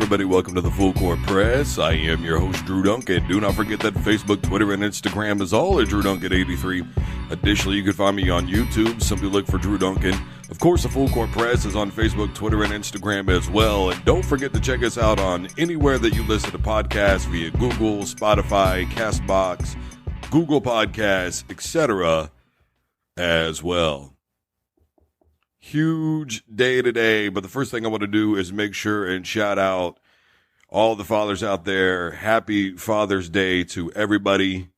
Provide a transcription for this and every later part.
everybody. Welcome to the Full Court Press. I am your host, Drew Duncan. Do not forget that Facebook, Twitter, and Instagram is all at Drew Duncan 83. Additionally, you can find me on YouTube. Simply look for Drew Duncan. Of course, the Full Court Press is on Facebook, Twitter, and Instagram as well. And don't forget to check us out on anywhere that you listen to podcasts via Google, Spotify, CastBox, Google Podcasts, etc. as well. Huge day today, but the first thing I want to do is make sure and shout out all the fathers out there. Happy Father's Day to everybody.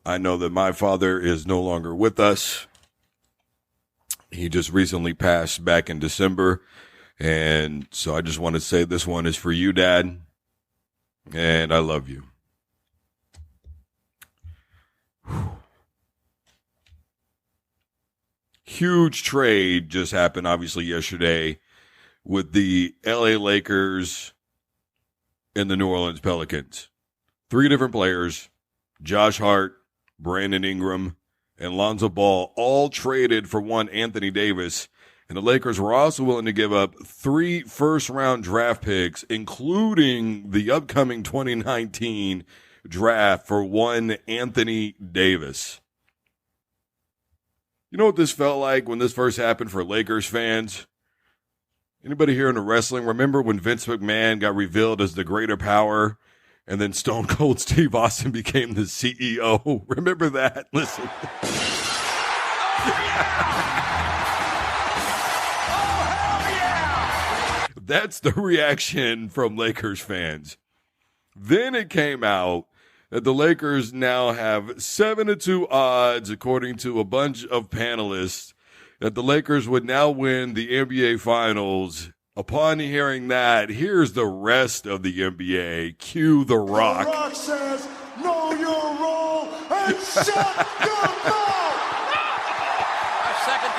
I know that my father is no longer with us. He just recently passed back in December, and so I just want to say this one is for you, Dad, and I love you. Huge trade just happened, obviously, yesterday with the LA Lakers and the New Orleans Pelicans. 3 different players, Josh Hart, Brandon Ingram, and Lonzo Ball, all traded for one Anthony Davis. And the Lakers were also willing to give up 3 first-round draft picks, including the upcoming 2019 draft, for one Anthony Davis. You know what this felt like when this first happened for Lakers fans? Anybody here into wrestling remember when Vince McMahon got revealed as the greater power and then Stone Cold Steve Austin became the CEO? Remember that? Listen. That's the reaction from Lakers fans. Then it came out that the Lakers now have 7-2 odds, according to a bunch of panelists, that the Lakers would now win the NBA Finals. Upon hearing that, here's the rest of the NBA. Cue The Rock. The Rock says, know your role and shut your mouth. I second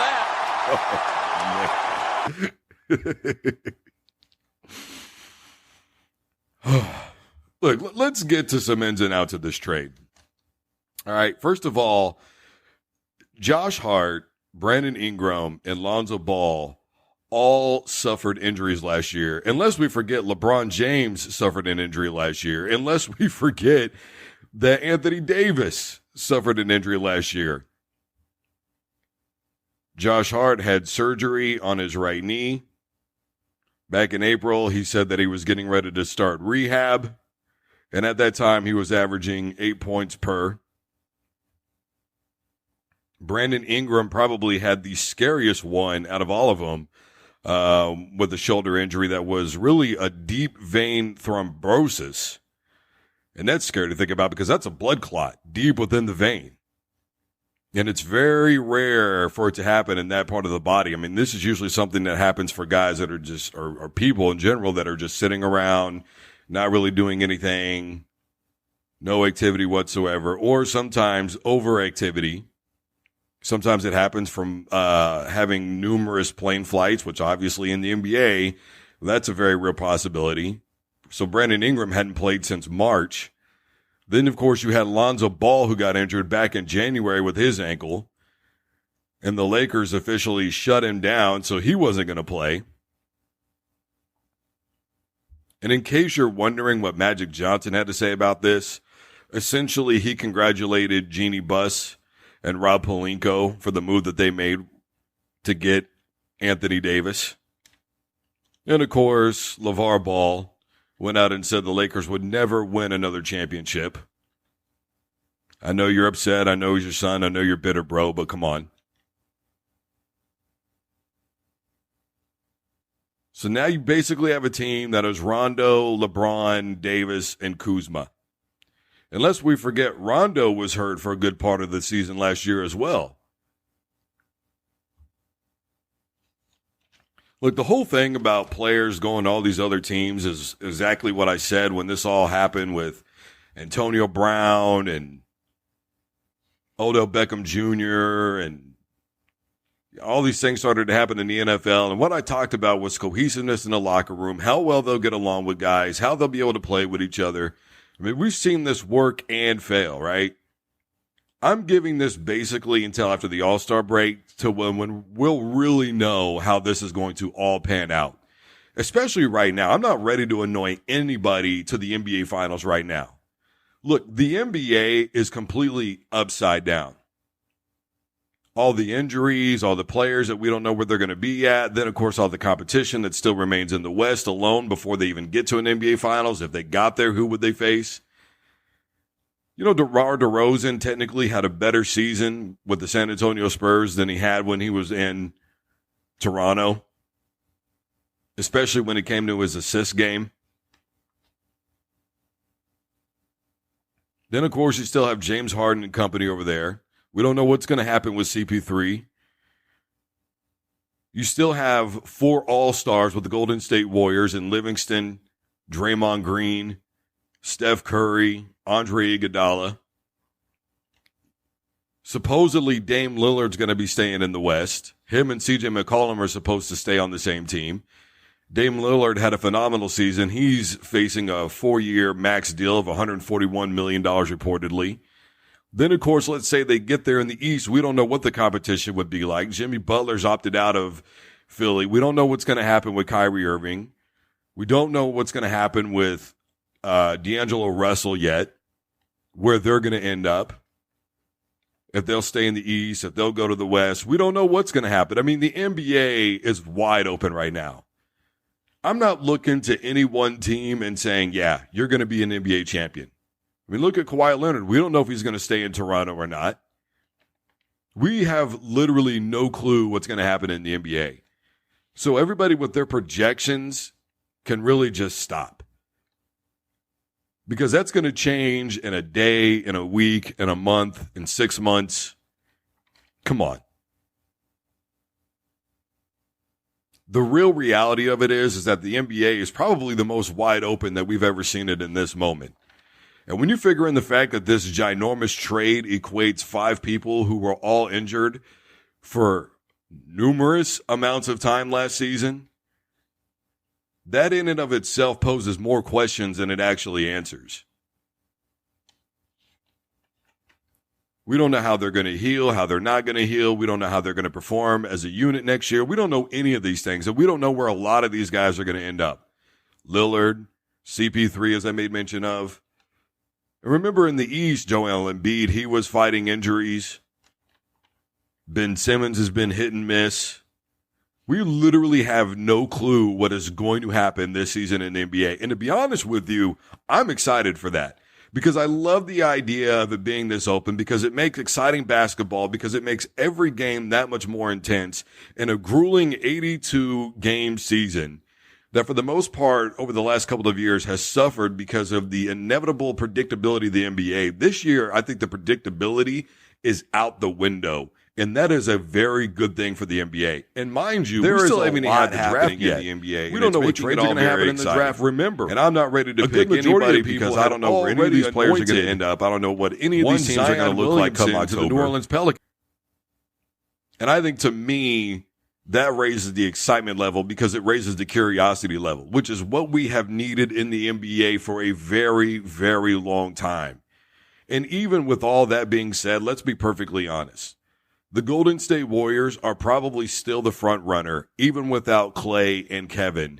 that. Look, let's get to some ins and outs of this trade. All right, first of all, Josh Hart, Brandon Ingram, and Lonzo Ball all suffered injuries last year. Unless we forget LeBron James suffered an injury last year. Unless we forget that Anthony Davis suffered an injury last year. Josh Hart had surgery on his right knee. Back in April, he said that he was getting ready to start rehab. And at that time, he was averaging 8 points per. Brandon Ingram probably had the scariest one out of all of them with a shoulder injury that was really a deep vein thrombosis. And that's scary to think about because that's a blood clot deep within the vein. And it's very rare for it to happen in that part of the body. I mean, this is usually something that happens for guys that are just, or people in general that are just sitting around, not really doing anything, no activity whatsoever, or sometimes overactivity. Sometimes it happens from having numerous plane flights, which obviously in the NBA, that's a very real possibility. So Brandon Ingram hadn't played since March. Then, of course, you had Lonzo Ball, who got injured back in January with his ankle, and the Lakers officially shut him down, so he wasn't going to play. And in case you're wondering what Magic Johnson had to say about this, essentially he congratulated Jeannie Buss and Rob Pelinka for the move that they made to get Anthony Davis. And, of course, LeVar Ball went out and said the Lakers would never win another championship. I know you're upset. I know he's your son. I know you're bitter, bro, but come on. So now you basically have a team that is Rondo, LeBron, Davis, and Kuzma. Unless we forget, Rondo was hurt for a good part of the season last year as well. Look, the whole thing about players going to all these other teams is exactly what I said when this all happened with Antonio Brown and Odell Beckham Jr. and all these things started to happen in the NFL. And what I talked about was cohesiveness in the locker room, how well they'll get along with guys, how they'll be able to play with each other. I mean, we've seen this work and fail, right? I'm giving this basically until after the All-Star break to when we'll really know how this is going to all pan out. especially right now. I'm not ready to anoint anybody to the NBA Finals right now. Look, the NBA is completely upside down. All the injuries, all the players that we don't know where they're going to be at. Then, of course, all the competition that still remains in the West alone before they even get to an NBA Finals. If they got there, who would they face? You know, DeMar DeRozan technically had a better season with the San Antonio Spurs than he had when he was in Toronto, especially when it came to his assist game. Then, of course, you still have James Harden and company over there. We don't know what's going to happen with CP3. You still have 4 All-Stars with the Golden State Warriors in Livingston, Draymond Green, Steph Curry, Andre Iguodala. Supposedly, Dame Lillard's going to be staying in the West. Him and CJ McCollum are supposed to stay on the same team. Dame Lillard had a phenomenal season. He's facing a 4-year max deal of $141 million reportedly. Then, of course, let's say they get there in the East. We don't know what the competition would be like. Jimmy Butler's opted out of Philly. We don't know what's going to happen with Kyrie Irving. We don't know what's going to happen with DAngelo Russell yet, where they're going to end up. If they'll stay in the East, if they'll go to the West. We don't know what's going to happen. I mean, the NBA is wide open right now. I'm not looking to any one team and saying, yeah, you're going to be an NBA champion. I mean, look at Kawhi Leonard. We don't know if he's going to stay in Toronto or not. We have literally no clue what's going to happen in the NBA. So everybody with their projections can really just stop. Because that's going to change in a day, in a week, in a month, in 6 months. Come on. The real reality of it is that the NBA is probably the most wide open that we've ever seen it in this moment. And when you figure in the fact that this ginormous trade equates 5 people who were all injured for numerous amounts of time last season, that in and of itself poses more questions than it actually answers. We don't know how they're going to heal, how they're not going to heal. We don't know how they're going to perform as a unit next year. We don't know any of these things, and we don't know where a lot of these guys are going to end up. Lillard, CP3, as I made mention of. And remember in the East, Joel Embiid, he was fighting injuries. Ben Simmons has been hit and miss. We literally have no clue what is going to happen this season in the NBA. And to be honest with you, I'm excited for that because I love the idea of it being this open because it makes exciting basketball, because it makes every game that much more intense in a grueling 82-game season that for the most part over the last couple of years has suffered because of the inevitable predictability of the NBA. This year, I think the predictability is out the window. And that is a very good thing for the NBA. And mind you, we still haven't had the draft yet in the NBA. We don't know what trades are going to happen in the draft. Remember, and I'm not ready to pick anybody because I don't know where any of these players are going to end up. I don't know what any of these teams are going to look like come October. The New Orleans Pelicans. And I think to me, that raises the excitement level because it raises the curiosity level, which is what we have needed in the NBA for a very, very long time. And even with all that being said, let's be perfectly honest. The Golden State Warriors are probably still the front runner, even without Klay and Kevin,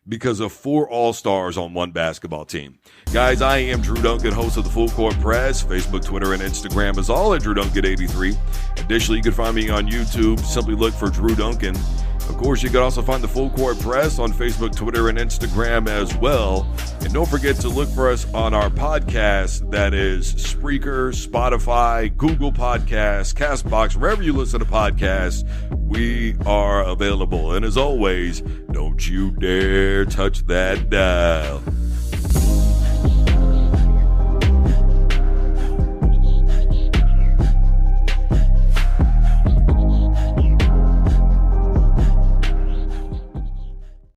because of 4 All-Stars on one basketball team. Guys, I am Drew Duncan, host of the Full Court Press. Facebook, Twitter, and Instagram is all at Drew Duncan 83. Additionally, you can find me on YouTube. Simply look for Drew Duncan. Of course, you can also find the Full Court Press on Facebook, Twitter, and Instagram as well. And don't forget to look for us on our podcast. That is Spreaker, Spotify, Google Podcasts, CastBox, wherever you listen to podcasts, we are available. And as always, don't you dare touch that dial.